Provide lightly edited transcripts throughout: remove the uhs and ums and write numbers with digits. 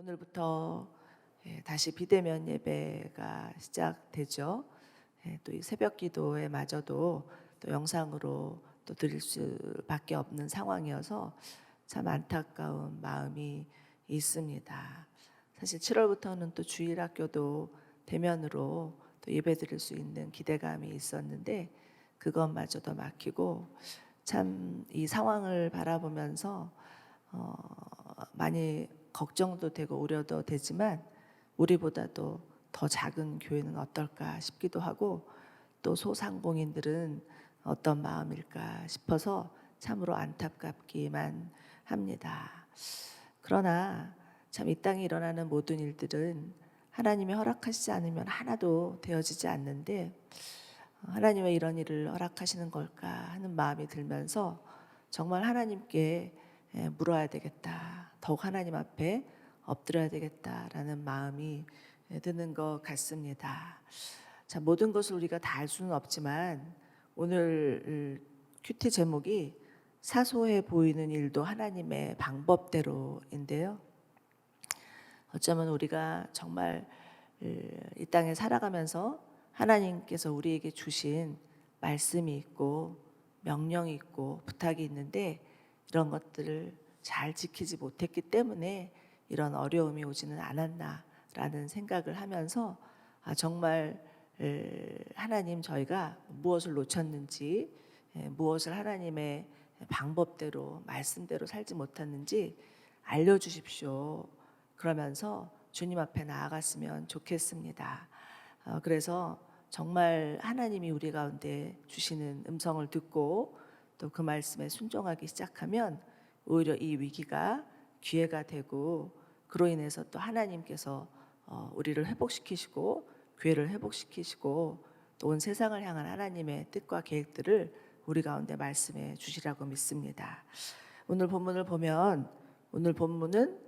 오늘부터 다시 비대면 예배가 시작되죠. 또 이 새벽 기도에마저도 또 영상으로 또 드릴 수밖에 없는 상황이어서 참 안타까운 마음이 있습니다. 사실 7월부터는 또 주일학교도 대면으로 또 예배 드릴 수 있는 기대감이 있었는데 그것마저도 막히고 참 이 상황을 바라보면서 많이 걱정도 되고 우려도 되지만 우리보다도 더 작은 교회는 어떨까 싶기도 하고 또 소상공인들은 어떤 마음일까 싶어서 참으로 안타깝기만 합니다. 그러나 참 이 땅에 일어나는 모든 일들은 하나님이 허락하시지 않으면 하나도 되어지지 않는데 하나님 왜 이런 일을 허락하시는 걸까 하는 마음이 들면서 정말 하나님께 물어야 되겠다. 더욱 하나님 앞에 엎드려야 되겠다라는 마음이 드는 것 같습니다. 자, 모든 것을 우리가 다 알 수는 없지만 오늘 큐티 제목이 사소해 보이는 일도 하나님의 방법대로인데요. 어쩌면 우리가 정말 이 땅에 살아가면서 하나님께서 우리에게 주신 말씀이 있고 명령이 있고 부탁이 있는데 이런 것들을 잘 지키지 못했기 때문에 이런 어려움이 오지는 않았나라는 생각을 하면서 정말 하나님 저희가 무엇을 놓쳤는지 무엇을 하나님의 방법대로 말씀대로 살지 못했는지 알려주십시오. 그러면서 주님 앞에 나아갔으면 좋겠습니다. 그래서 정말 하나님이 우리 가운데 주시는 음성을 듣고 또 그 말씀에 순종하기 시작하면 오히려 이 위기가 기회가 되고 그로 인해서 또 하나님께서 우리를 회복시키시고 교회를 회복시키시고 또 온 세상을 향한 하나님의 뜻과 계획들을 우리 가운데 말씀해 주시라고 믿습니다. 오늘 본문을 보면 오늘 본문은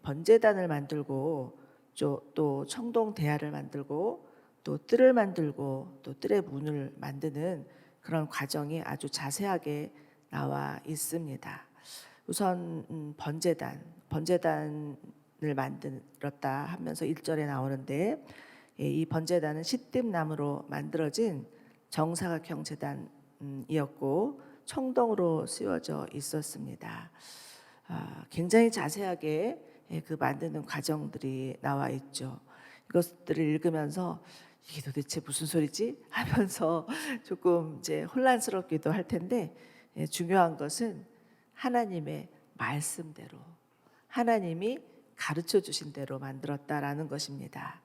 번제단을 만들고 또 청동 대야를 만들고 또 뜰을 만들고 또 뜰의 문을 만드는 그런 과정이 아주 자세하게 나와 있습니다. 우선 번제단을 만들었다 하면서 1절에 나오는데 이 번제단은 시뜸나무로 만들어진 정사각형 제단이었고 청동으로 씌워져 있었습니다. 굉장히 자세하게 그 만드는 과정들이 나와 있죠. 이것들을 읽으면서 이게 도대체 무슨 소리지? 하면서 조금 이제 혼란스럽기도 할 텐데 중요한 것은 하나님의 말씀대로 하나님이 가르쳐 주신 대로 만들었다라는 것입니다.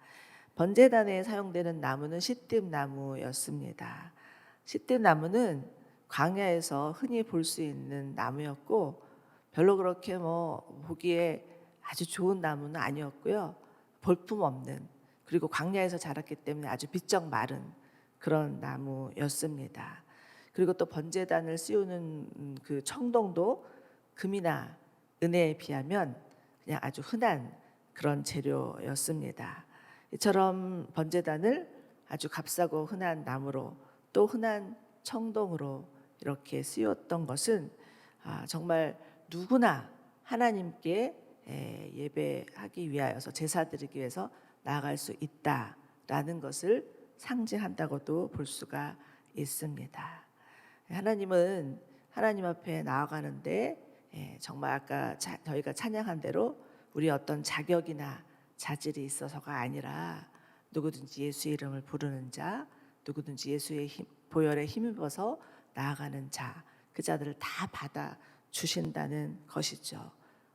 번제단에 사용되는 나무는 시뜸나무였습니다. 시뜸나무는 광야에서 흔히 볼 수 있는 나무였고 별로 그렇게 보기에 아주 좋은 나무는 아니었고요. 볼품 없는 그리고 광야에서 자랐기 때문에 아주 비쩍 마른 그런 나무였습니다. 그리고 또 번제단을 씌우는 그 청동도 금이나 은혜에 비하면 그냥 아주 흔한 그런 재료였습니다. 이처럼 번제단을 아주 값싸고 흔한 나무로 또 흔한 청동으로 이렇게 씌웠던 것은 정말 누구나 하나님께 예배하기 위하여서 제사 드리기 위해서 나아갈 수 있다라는 것을 상징한다고도 볼 수가 있습니다. 하나님은 하나님 앞에 나아가는데 정말 아까 저희가 찬양한 대로 우리 어떤 자격이나 자질이 있어서가 아니라 누구든지 예수 이름을 부르는 자, 누구든지 예수의 보혈에 힘입어서 나아가는 자, 그 자들을 다 받아 주신다는 것이죠.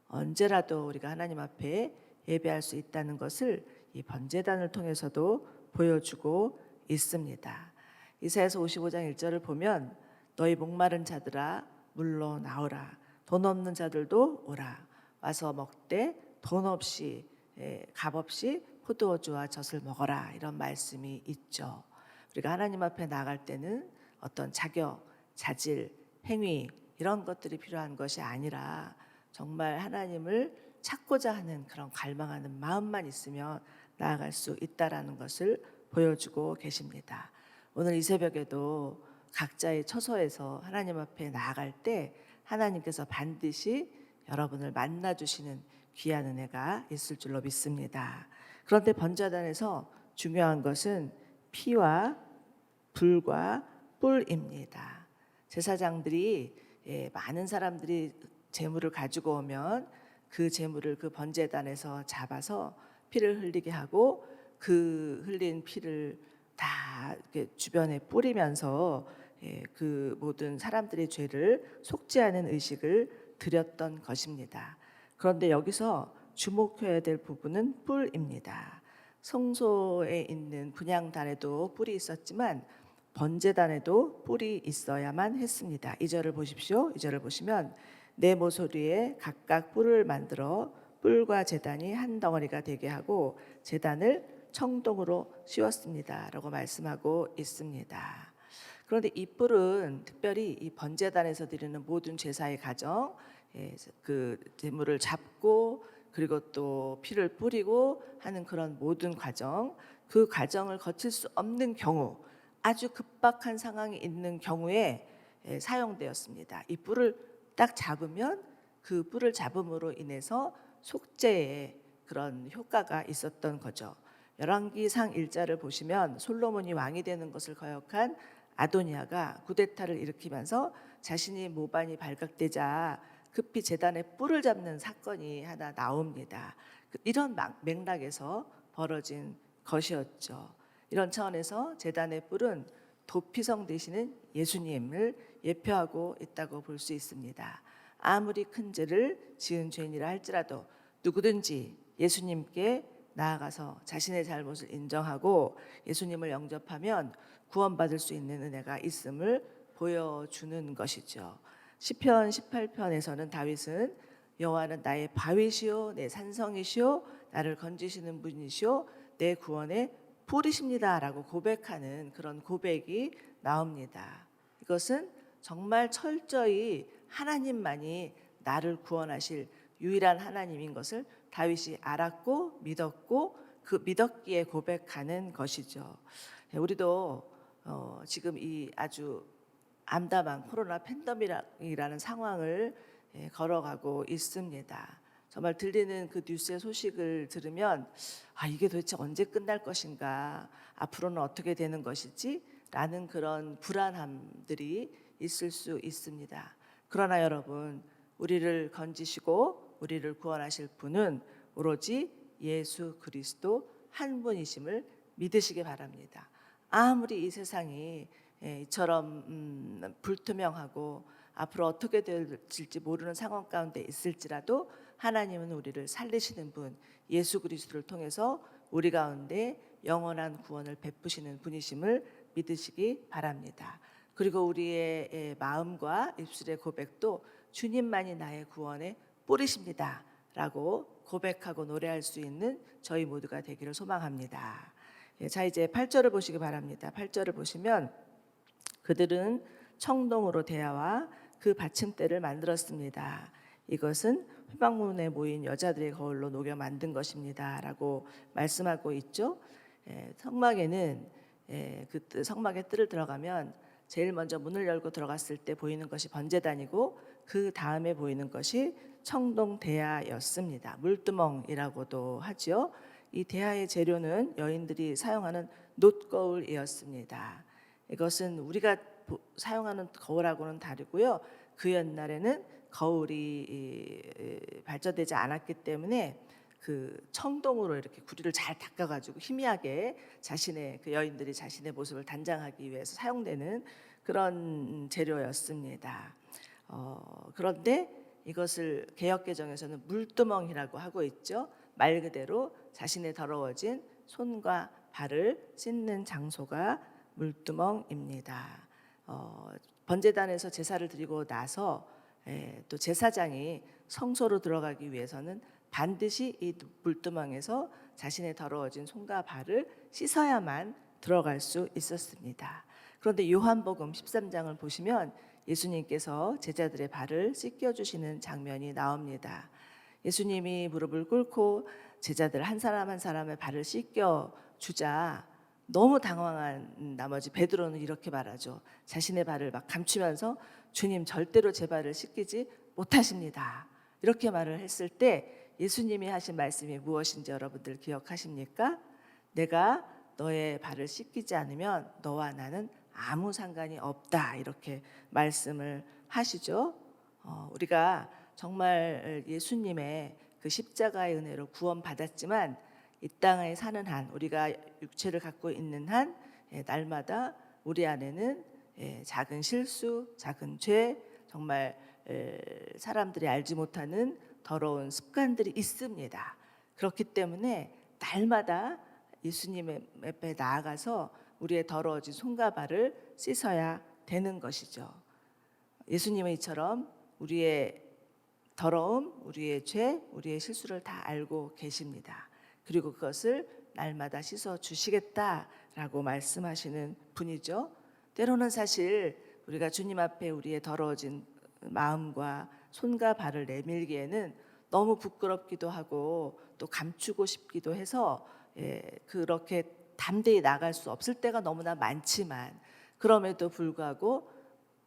언제라도 우리가 하나님 앞에 예배할 수 있다는 것을 이 번제단을 통해서도 보여주고 있습니다. 이사야서 55장 1절을 보면 너희 목마른 자들아 물로 나오라 돈 없는 자들도 오라 와서 먹되 돈 없이 값 없이 포도주와 젖을 먹어라 이런 말씀이 있죠. 우리가 하나님 앞에 나갈 때는 어떤 자격, 자질, 행위 이런 것들이 필요한 것이 아니라 정말 하나님을 찾고자 하는 그런 갈망하는 마음만 있으면 나아갈 수 있다라는 것을 보여주고 계십니다. 오늘 이 새벽에도 각자의 처소에서 하나님 앞에 나아갈 때 하나님께서 반드시 여러분을 만나주시는 귀한 은혜가 있을 줄로 믿습니다. 그런데 번제단에서 중요한 것은 피와 불과 뿔입니다. 제사장들이 많은 사람들이 제물을 가지고 오면 그 제물을 그 번제단에서 잡아서 피를 흘리게 하고 그 흘린 피를 다 이렇게 주변에 뿌리면서 그 모든 사람들의 죄를 속죄하는 의식을 드렸던 것입니다. 그런데 여기서 주목해야 될 부분은 뿔입니다. 성소에 있는 분향단에도 뿔이 있었지만 번제단에도 뿔이 있어야만 했습니다. 2절을 보십시오. 2절을 보시면 내 모서리에 각각 뿔을 만들어 뿔과 제단이 한 덩어리가 되게 하고 제단을 청동으로 씌웠습니다. 라고 말씀하고 있습니다. 그런데 이 뿔은 특별히 이 번제단에서 드리는 모든 제사의 과정, 그 제물을 잡고 그리고 또 피를 뿌리고 하는 그런 모든 과정, 그 과정을 거칠 수 없는 경우, 아주 급박한 상황이 있는 경우에 사용되었습니다. 이 뿔을 딱 잡으면 그 뿔을 잡음으로 인해서 속죄의 그런 효과가 있었던 거죠. 열왕기상 1장을 보시면 솔로몬이 왕이 되는 것을 거역한 아도니아가 쿠데타를 일으키면서 자신이 모반이 발각되자 급히 제단의 뿔을 잡는 사건이 하나 나옵니다. 이런 맥락에서 벌어진 것이었죠. 이런 차원에서 제단의 뿔은 도피성 되시는 예수님을 예표하고 있다고 볼 수 있습니다. 아무리 큰 죄를 지은 죄인이라 할지라도 누구든지 예수님께 나아가서 자신의 잘못을 인정하고 예수님을 영접하면 구원받을 수 있는 은혜가 있음을 보여주는 것이죠. 시편 18편에서는 다윗은 여호와는 나의 바위시오 내 산성이시오 나를 건지시는 분이시오 내 구원의 뿔이십니다 라고 고백하는 그런 고백이 나옵니다. 이것은 정말 철저히 하나님만이 나를 구원하실 유일한 하나님인 것을 다윗이 알았고 믿었고 그 믿었기에 고백하는 것이죠. 우리도 지금 이 아주 암담한 코로나 팬데믹이라는 상황을 걸어가고 있습니다. 정말 들리는 그 뉴스의 소식을 들으면 이게 도대체 언제 끝날 것인가, 앞으로는 어떻게 되는 것이지? 라는 그런 불안함들이 있을 수 있습니다. 그러나 여러분, 우리를 건지시고 우리를 구원하실 분은 오로지 예수 그리스도 한 분이심을 믿으시기 바랍니다. 아무리 이 세상이 이처럼 불투명하고 앞으로 어떻게 될지 모르는 상황 가운데 있을지라도 하나님은 우리를 살리시는 분, 예수 그리스도를 통해서 우리 가운데 영원한 구원을 베푸시는 분이심을 믿으시기 바랍니다. 그리고 우리의 마음과 입술의 고백도 주님만이 나의 구원의 뿔이십니다 라고 고백하고 노래할 수 있는 저희 모두가 되기를 소망합니다. 자, 이제 8절을 보시기 바랍니다. 8절을 보시면 그들은 청동으로 대야와 그 받침대를 만들었습니다. 이것은 회방문에 모인 여자들의 거울로 녹여 만든 것입니다 라고 말씀하고 있죠. 성막에는 그 성막의 뜰을 들어가면 제일 먼저 문을 열고 들어갔을 때 보이는 것이 번제단이고 그 다음에 보이는 것이 청동 대야였습니다. 물두멍이라고도 하죠. 이 대야의 재료는 여인들이 사용하는 놋거울이었습니다. 이것은 우리가 사용하는 거울하고는 다르고요. 그 옛날에는 거울이 발전되지 않았기 때문에 그 청동으로 이렇게 구리를 잘 닦아가지고 희미하게 자신의 그 여인들이 자신의 모습을 단장하기 위해서 사용되는 그런 재료였습니다. 그런데 이것을 개역개정에서는 물두멍이라고 하고 있죠. 말 그대로 자신의 더러워진 손과 발을 씻는 장소가 물두멍입니다. 번제단에서 제사를 드리고 나서 또 제사장이 성소로 들어가기 위해서는 반드시 이 물두멍에서 자신의 더러워진 손과 발을 씻어야만 들어갈 수 있었습니다. 그런데 요한복음 13장을 보시면 예수님께서 제자들의 발을 씻겨주시는 장면이 나옵니다. 예수님이 무릎을 꿇고 제자들 한 사람 한 사람의 발을 씻겨주자 너무 당황한 나머지 베드로는 이렇게 말하죠. 자신의 발을 막 감추면서 주님 절대로 제 발을 씻기지 못하십니다. 이렇게 말을 했을 때 예수님이 하신 말씀이 무엇인지 여러분들 기억하십니까? 내가 너의 발을 씻기지 않으면 너와 나는 아무 상관이 없다, 이렇게 말씀을 하시죠. 우리가 정말 예수님의 그 십자가의 은혜로 구원받았지만 이 땅에 사는 한, 우리가 육체를 갖고 있는 한, 날마다 우리 안에는 작은 실수, 작은 죄, 정말 사람들이 알지 못하는 더러운 습관들이 있습니다. 그렇기 때문에 날마다 예수님 앞에 나아가서 우리의 더러워진 손과 발을 씻어야 되는 것이죠. 예수님은 이처럼 우리의 더러움, 우리의 죄, 우리의 실수를 다 알고 계십니다. 그리고 그것을 날마다 씻어 주시겠다라고 말씀하시는 분이죠. 때로는 사실 우리가 주님 앞에 우리의 더러워진 마음과 손과 발을 내밀기에는 너무 부끄럽기도 하고 또 감추고 싶기도 해서 그렇게 담대히 나갈 수 없을 때가 너무나 많지만, 그럼에도 불구하고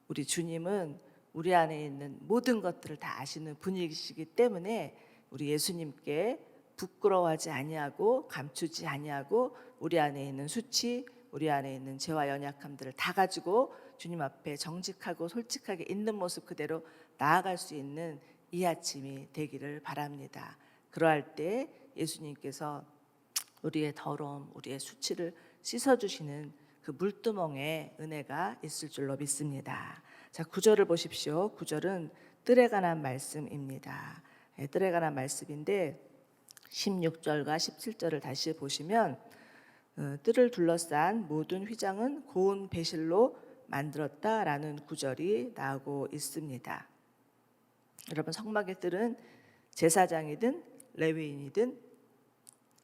우리 주님은 우리 안에 있는 모든 것들을 다 아시는 분이시기 때문에 우리 예수님께 부끄러워하지 아니하고 감추지 아니하고 우리 안에 있는 수치, 우리 안에 있는 죄와 연약함들을 다 가지고 주님 앞에 정직하고 솔직하게 있는 모습 그대로 나아갈 수 있는 이 아침이 되기를 바랍니다. 그러할 때 예수님께서 우리의 더러움, 우리의 수치를 씻어주시는 그 물두멍에 은혜가 있을 줄로 믿습니다. 자, 9절을 보십시오. 9절은 뜰에 관한 말씀입니다. 뜰에 관한 말씀인데 16절과 17절을 다시 보시면 뜰을 둘러싼 모든 휘장은 고운 배실로 만들었다라는 구절이 나오고 있습니다. 여러분, 성막의 뜰은 제사장이든 레위인이든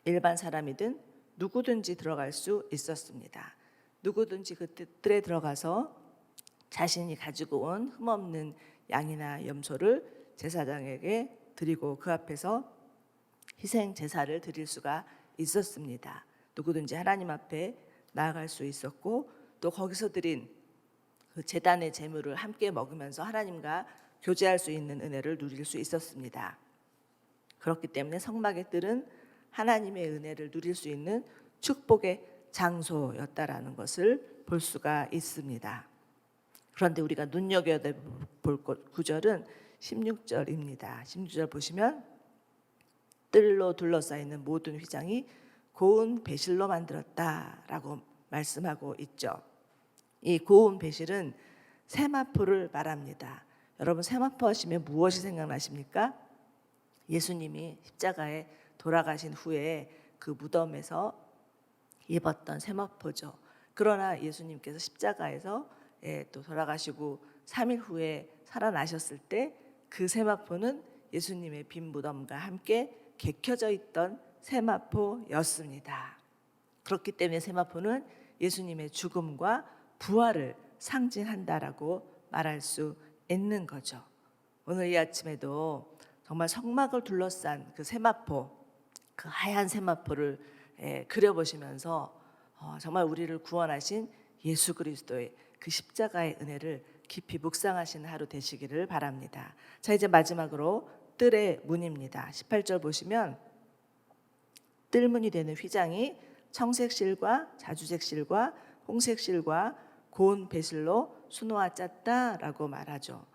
일반 사람이든 누구든지 들어갈 수 있었습니다. 누구든지 그 뜰에 들어가서 자신이 가지고 온 흠없는 양이나 염소를 제사장에게 드리고 그 앞에서 희생 제사를 드릴 수가 있었습니다. 누구든지 하나님 앞에 나아갈 수 있었고, 또 거기서 드린 그 제단의 제물을 함께 먹으면서 하나님과 교제할 수 있는 은혜를 누릴 수 있었습니다. 그렇기 때문에 성막의 뜰은 하나님의 은혜를 누릴 수 있는 축복의 장소였다라는 것을 볼 수가 있습니다. 그런데 우리가 눈여겨볼 구절은 16절입니다. 16절 보시면 뜰로 둘러싸이는 모든 휘장이 고운 배실로 만들었다라고 말씀하고 있죠. 이 고운 배실은 세마포를 말합니다. 여러분, 세마포 하시면 무엇이 생각나십니까? 예수님이 십자가에 돌아가신 후에 그 무덤에서 입었던 세마포죠. 그러나 예수님께서 십자가에서 또 돌아가시고 3일 후에 살아나셨을 때 그 세마포는 예수님의 빈 무덤과 함께 개켜져 있던 세마포였습니다. 그렇기 때문에 세마포는 예수님의 죽음과 부활을 상징한다라고 말할 수 있는 거죠. 오늘 이 아침에도 정말 성막을 둘러싼 그 세마포, 그 하얀 세마포를 그려보시면서 정말 우리를 구원하신 예수 그리스도의 그 십자가의 은혜를 깊이 묵상하시는 하루 되시기를 바랍니다. 자, 이제 마지막으로 뜰의 문입니다. 18절 보시면 뜰문이 되는 휘장이 청색 실과 자주색 실과 홍색 실과 고운 배실로 수놓아 짰다라고 말하죠.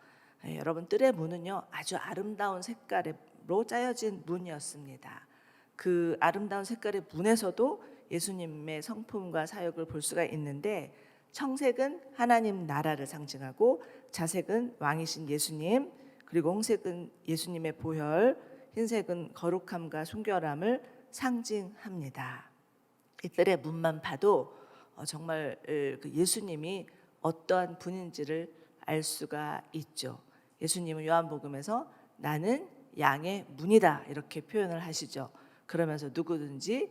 여러분, 뜰의 문은요 아주 아름다운 색깔로 짜여진 문이었습니다. 그 아름다운 색깔의 문에서도 예수님의 성품과 사역을 볼 수가 있는데, 청색은 하나님 나라를 상징하고 자색은 왕이신 예수님, 그리고 홍색은 예수님의 보혈, 흰색은 거룩함과 순결함을 상징합니다. 이 뜰의 문만 봐도 정말 그 예수님이 어떠한 분인지를 알 수가 있죠. 예수님은 요한복음에서 나는 양의 문이다 이렇게 표현을 하시죠. 그러면서 누구든지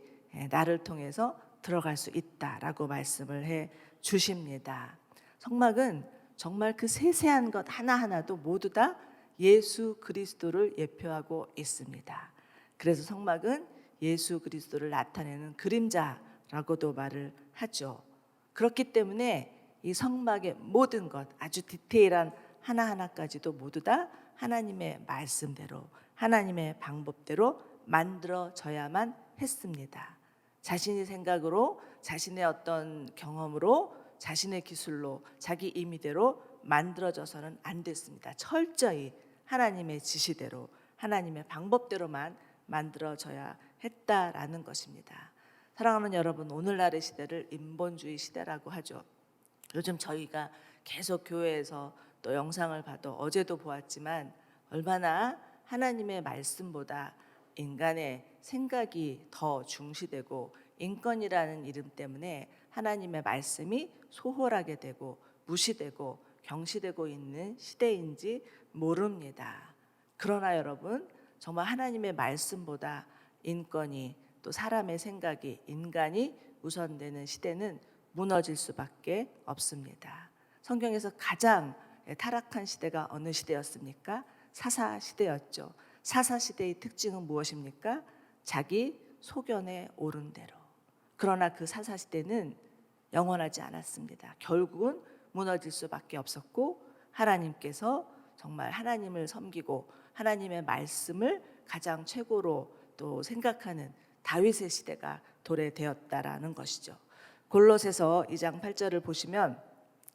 나를 통해서 들어갈 수 있다라고 말씀을 해 주십니다. 성막은 정말 그 세세한 것 하나하나도 모두 다 예수 그리스도를 예표하고 있습니다. 그래서 성막은 예수 그리스도를 나타내는 그림자라고도 말을 하죠. 그렇기 때문에 이 성막의 모든 것, 아주 디테일한 하나하나까지도 모두 다 하나님의 말씀대로 하나님의 방법대로 만들어져야만 했습니다. 자신의 생각으로, 자신의 어떤 경험으로, 자신의 기술로, 자기 임의대로 만들어져서는 안 됐습니다. 철저히 하나님의 지시대로, 하나님의 방법대로만 만들어져야 했다라는 것입니다. 사랑하는 여러분, 오늘날의 시대를 인본주의 시대라고 하죠. 요즘 저희가 계속 교회에서 또 영상을 봐도 어제도 보았지만 얼마나 하나님의 말씀보다 인간의 생각이 더 중시되고 인권이라는 이름 때문에 하나님의 말씀이 소홀하게 되고 무시되고 경시되고 있는 시대인지 모릅니다. 그러나 여러분, 정말 하나님의 말씀보다 인권이 또 사람의 생각이 인간이 우선되는 시대는 무너질 수밖에 없습니다. 성경에서 가장 타락한 시대가 어느 시대였습니까? 사사 시대였죠. 사사 시대의 특징은 무엇입니까? 자기 소견에 오른 대로. 그러나 그 사사 시대는 영원하지 않았습니다. 결국은 무너질 수밖에 없었고 하나님께서 정말 하나님을 섬기고 하나님의 말씀을 가장 최고로 또 생각하는 다윗의 시대가 도래되었다라는 것이죠. 골로새서 2장 8절을 보시면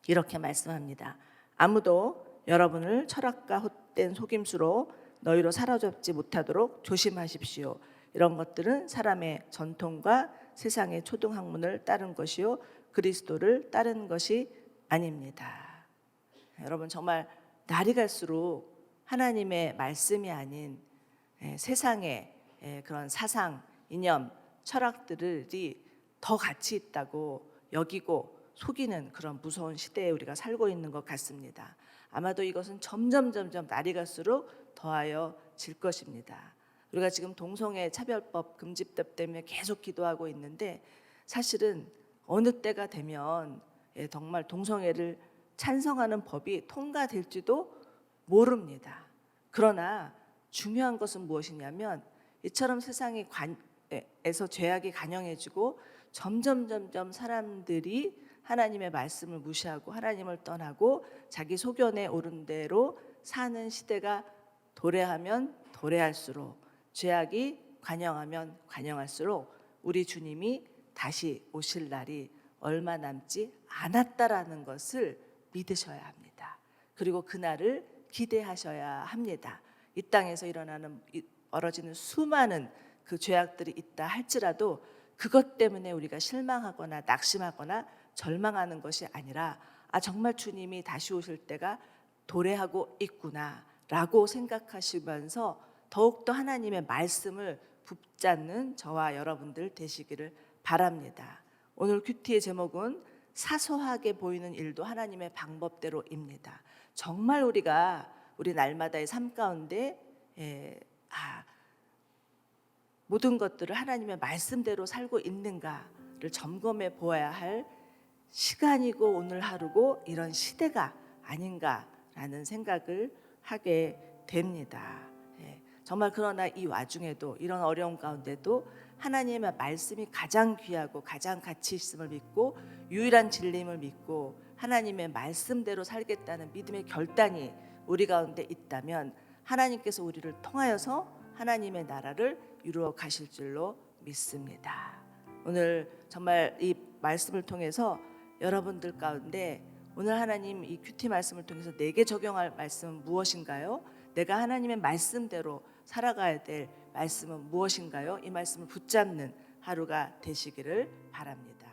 이렇게 말씀합니다. 아무도 여러분을 철학과 헛된 속임수로 너희로 사로잡지 못하도록 조심하십시오. 이런 것들은 사람의 전통과 세상의 초등학문을 따른 것이요 그리스도를 따른 것이 아닙니다. 여러분, 정말 날이 갈수록 하나님의 말씀이 아닌 세상의 그런 사상, 이념, 철학들이 더 가치 있다고 여기고 속이는 그런 무서운 시대에 우리가 살고 있는 것 같습니다. 아마도 이것은 점점 날이 갈수록 더하여질 것입니다. 우리가 지금 동성애 차별법 금지법 때문에 계속 기도하고 있는데 사실은 어느 때가 되면 정말 동성애를 찬성하는 법이 통과될지도 모릅니다. 그러나 중요한 것은 무엇이냐면 이처럼 세상에서 죄악이 간영해지고 점점 사람들이 하나님의 말씀을 무시하고 하나님을 떠나고 자기 소견에 오른 대로 사는 시대가 도래하면 도래할수록 죄악이 관영하면 관영할수록 우리 주님이 다시 오실 날이 얼마 남지 않았다라는 것을 믿으셔야 합니다. 그리고 그날을 기대하셔야 합니다. 이 땅에서 벌어지는 수많은 그 죄악들이 있다 할지라도 그것 때문에 우리가 실망하거나 낙심하거나 절망하는 것이 아니라 정말 주님이 다시 오실 때가 도래하고 있구나라고 생각하시면서 더욱더 하나님의 말씀을 붙잡는 저와 여러분들 되시기를 바랍니다. 오늘 큐티의 제목은 사소하게 보이는 일도 하나님의 방법대로입니다. 정말 우리가 우리 날마다의 삶 가운데 모든 것들을 하나님의 말씀대로 살고 있는가를 점검해 보아야 할 시간이고 오늘 하루고 이런 시대가 아닌가라는 생각을 하게 됩니다. 정말 그러나 이 와중에도 이런 어려운 가운데도 하나님의 말씀이 가장 귀하고 가장 가치 있음을 믿고 유일한 진리임을 믿고 하나님의 말씀대로 살겠다는 믿음의 결단이 우리 가운데 있다면 하나님께서 우리를 통하여서 하나님의 나라를 이루어 가실 줄로 믿습니다. 오늘 정말 이 말씀을 통해서 여러분들 가운데 오늘 하나님 이 큐티 말씀을 통해서 내게 적용할 말씀은 무엇인가요? 내가 하나님의 말씀대로 살아가야 될 말씀은 무엇인가요? 이 말씀을 붙잡는 하루가 되시기를 바랍니다.